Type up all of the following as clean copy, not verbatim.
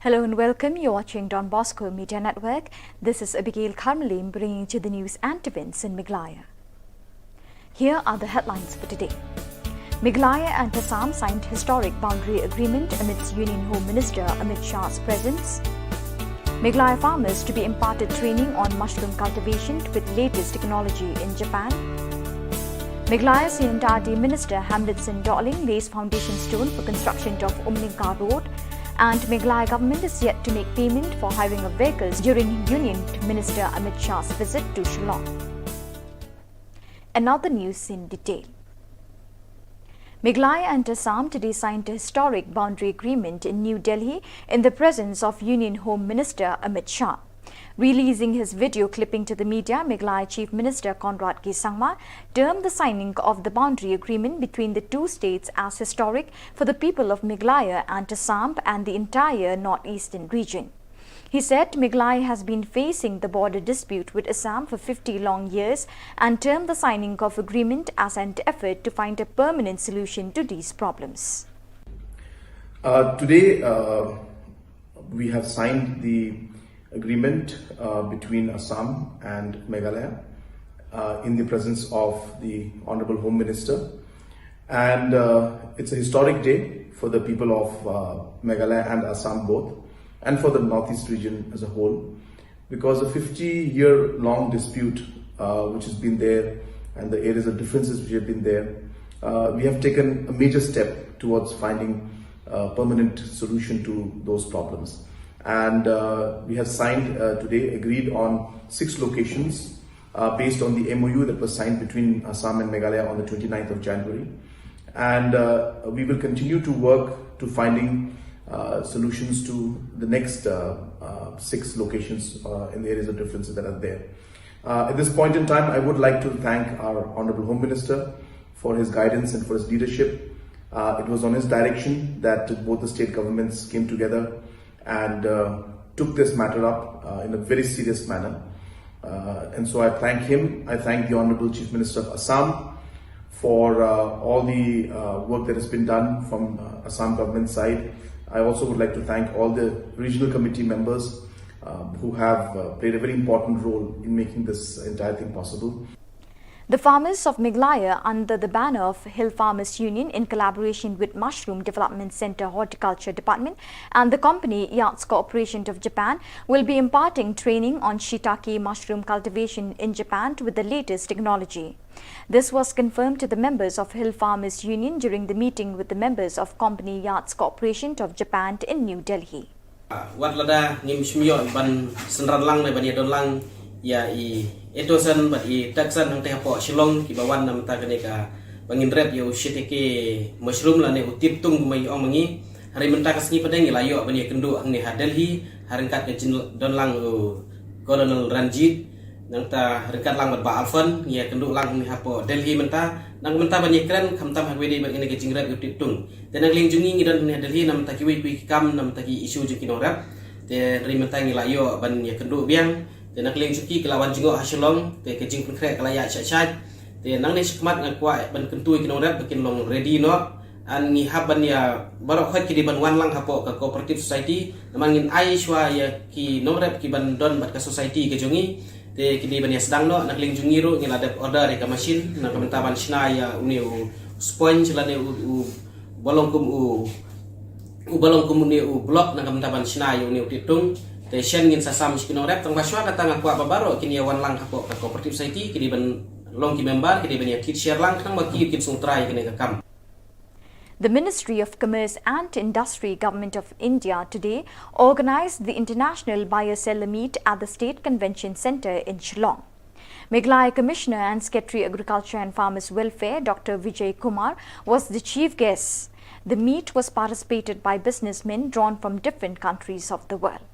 Hello and welcome. You're watching Don Bosco Media Network. This is Abigail Karmalim bringing you the news and events in Meghalaya. Here are the headlines for today. Meghalaya and Assam signed historic boundary agreement amidst Union Home Minister Amit Shah's presence. Meghalaya farmers to be imparted training on mushroom cultivation with latest technology in Japan. Meghalaya CNRD Minister Hamlet Singh Dorling lays foundation stone for construction of Umlinka Road. And Meghalaya government is yet to make payment for hiring of vehicles during Union Minister Amit Shah's visit to Shillong. And now the news in detail. Meghalaya and Assam today signed a historic boundary agreement in New Delhi in the presence of Union Home Minister Amit Shah. Releasing his video clipping to the media, Meghalaya Chief Minister Conrad K. Sangma termed the signing of the boundary agreement between the two states as historic for the people of Meghalaya and Assam and the entire northeastern region. He said Meghalaya has been facing the border dispute with Assam for 50 long years and termed the signing of agreement as an effort to find a permanent solution to these problems. Today we have signed the agreement between Assam and Meghalaya in the presence of the Honorable Home Minister, and it's a historic day for the people of Meghalaya and Assam both, and for the northeast region as a whole, because a 50-year long dispute which has been there and the areas of differences which have been there, we have taken a major step towards finding a permanent solution to those problems. And we have signed today, agreed on 6 locations based on the MOU that was signed between Assam and Meghalaya on the 29th of January. And we will continue to work to finding solutions to the next 6 locations in the areas of differences that are there. At this point in time, I would like to thank our Honorable Home Minister for his guidance and for his leadership. It was on his direction that both the state governments came together and took this matter up in a very serious manner. And so I thank him. I thank the Honorable Chief Minister of Assam for all the work that has been done from Assam government side. I also would like to thank all the regional committee members who have played a very important role in making this entire thing possible. The farmers of Meghalaya, under the banner of Hill Farmers Union in collaboration with Mushroom Development Center Horticulture Department and the company Yachts Corporation of Japan, will be imparting training on shiitake mushroom cultivation in Japan with the latest technology. This was confirmed to the members of Hill Farmers Union during the meeting with the members of company Yachts Corporation of Japan in New Delhi. Ya etosan bat taksan ang tehapo Shillong ki bawan nam ta ka panginret yo shiteke mushroom la ne utip tung mai ong mangi hari menta kasni padang layo bani kendu ang ne Delhi harangkat ke don lang Colonel Ranjit nang ta harangkat lang bat ba alfan ya kendu lang ne hapo Delhi menta nang menta bani kran khamtam hagwedi bat ne ke jingrat utip tung dan ang lingjungi don ne Delhi nam ta ki wi kam nam ta ki isu jukinorat te hari menta layo ban ya kendu biang te nak leng chuki kelawan jingok Shillong te ke jing konkret kalaya chat te nang ne skmat ngakwa ban kentui kinorat bikin long ready no an ngi haban ya barok khat ki ban wan lang hapo ka cooperative society namangin ai shwa ya ki norat ki ban don bat ka society ke jongi te kini ban ya sedang no nak leng jungi ro ngila ada order ka machine nak kamentaban shna ya uni sponge la ne bolong kum bolong kum ne block nak kamentaban shna ya uni titung te shen ngin sasam skinorat tang baswa kata ngakwa babaro kini wan lang hapo ka cooperative society kini ban long ki member kini ban ya kit share lang tang baki kin sung try kini ka kam. The Ministry of Commerce and Industry Government of India today organized the International Biocellular Meet at the State Convention Centre in Shillong. Meghalaya Commissioner and Secretary Agriculture and Farmers Welfare Dr. Vijay Kumar was the chief guest. The meet was participated by businessmen drawn from different countries of the world.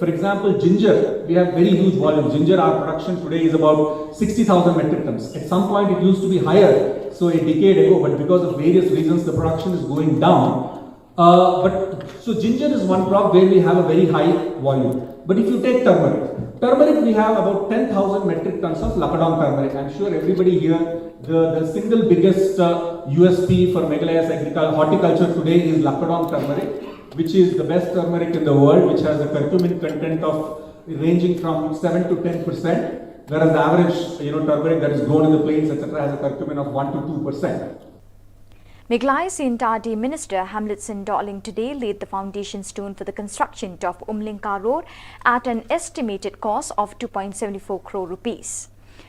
For example, ginger, we have very huge volume. Ginger, our production today is about 60,000 metric tons. At some point, it used to be higher, so a decade ago, but because of various reasons, the production is going down. So ginger is one crop where we have a very high volume. But if you take turmeric, we have about 10,000 metric tons of Lakadong turmeric. I'm sure everybody here, the single biggest USP for Meghalaya's horticulture today is Lakadong turmeric. which is the best turmeric in the world, which has a curcumin content of ranging from 7 to 10%, whereas the average turmeric that is grown in the plains, etc., has a curcumin of 1 to 2%. Meghalaya CNTRD Minister Hamletson Darling today laid the foundation stone for the construction of Umlinka Road at an estimated cost of 2.74 crore rupees.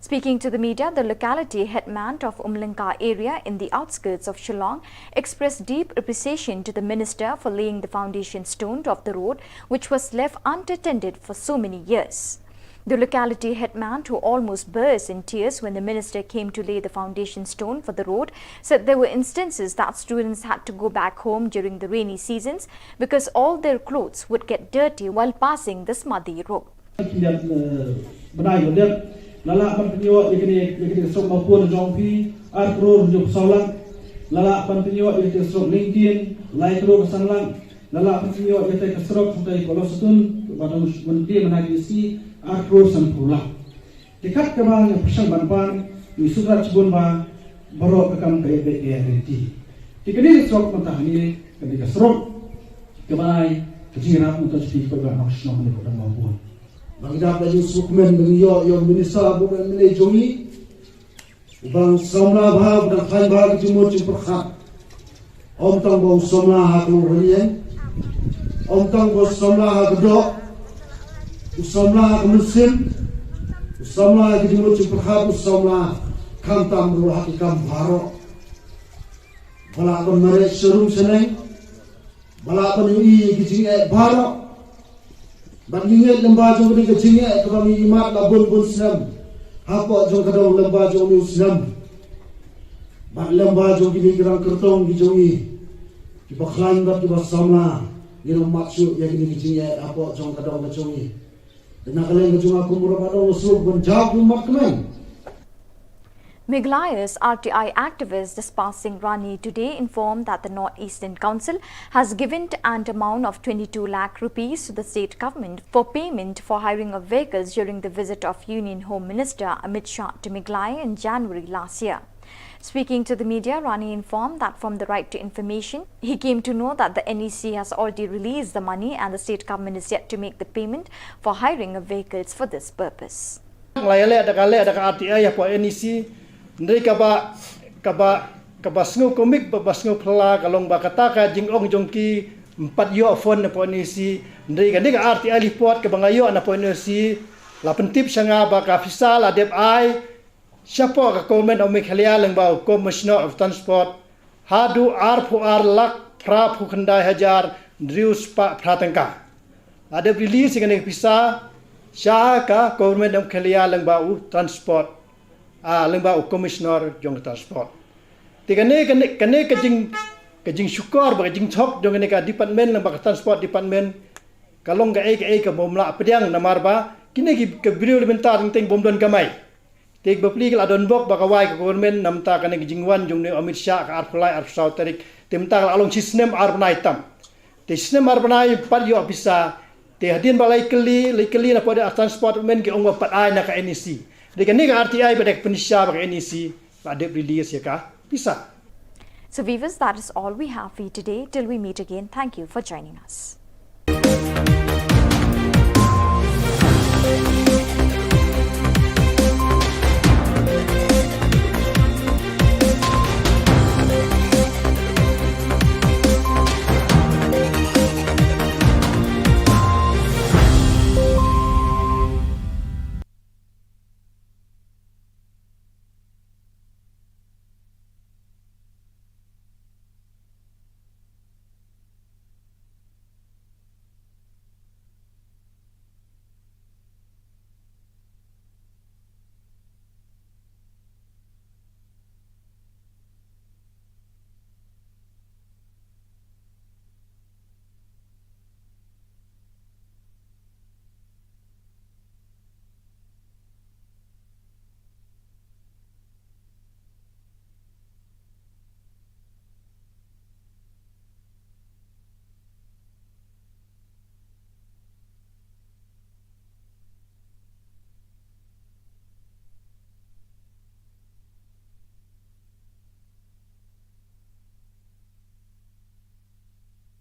Speaking to the media, the locality headman of Umlinka area in the outskirts of Shillong expressed deep appreciation to the minister for laying the foundation stone of the road, which was left unattended for so many years. The locality headman, who almost burst in tears when the minister came to lay the foundation stone for the road, said there were instances that students had to go back home during the rainy seasons because all their clothes would get dirty while passing this muddy road. Lala pentinyo ikini sok maupun jongpi arkror juk saulang lala pentinyo ikini sok LinkedIn laikro kesanlang lala pentinyo ikini kesrok sampai kolosutun pada menteri menagisi arkror sampula dekat kebal yang persang banpan yusufrat cibun ba borok kekam ke BKRT dikini sok mentahani ketika serok kebalai kejirap untuk speaker dan nasional menurut maupun bang dapat jusukmen dengan yo minister bukan menai jongi bang samla bha bukan khan bha jumur jumperkhat om tang bo samla ha ko riyen om tang bo samla ha gdo samla ha muslim samla ha jumur jumperkhat samla kam tam ru ha kam bharo bala kon mare showroom senai bala kon i gijing e bharo Bandingnya lembah jong ni kecingnya kami imat labun bun senam, apa jong kadang lembah jong ni senam, bak lembah jong ni kerang kertong di jongi, di baklan bat di basamla, ni maksud yang ni kecingnya apa jong kadang kecongi, dan nak kalian kecong aku murah pada usul benjak umat kalian. Meghalaya's RTI activist Dispasing Rani today informed that the North Eastern Council has given an amount of 22 lakh rupees to the state government for payment for hiring of vehicles during the visit of Union Home Minister Amit Shah to Meghalaya in January last year. Speaking to the media, Rani informed that from the right to information, he came to know that the NEC has already released the money and the state government is yet to make the payment for hiring of vehicles for this purpose. Ada RTI apa NEC Ndri kaba sngu komik ba sngu phala kalong ba kata ka jingong jongki 4 yo phone na po ni si ndri ka RTI report ka bangayo na po ni si la pentip sanga ba ka fisal adep ai siapa ka comment of Meghalaya lang ba Commissioner of Transport hadu ar lak pra phu khandai hajar drius pa pratangka adep release ngane pisa sya ka government of Meghalaya lang ba transport lembaga Commissioner jong transport. Tikane kejing syukur bagi kejing chok jong ka department lembaga transport department kalong ka ka bomla pediang namar ba kini ke brio elementar teng bomdon kamai. Tek bapli kala don bok bakawai ka government namta kane kejing wan jong ne Amit Shah ka arfulai arfsau tarik temta along sistem arbanai tam. Te sistem arbanai pat yo bisa te hadin balai keli na pada transport men ke ong pat ai na ka NEC. Dekan ni RTI pada penisya bagi NEC ada release ya kah bisa. So viewers, that is all we have for you today. Till we meet again, thank you for joining us.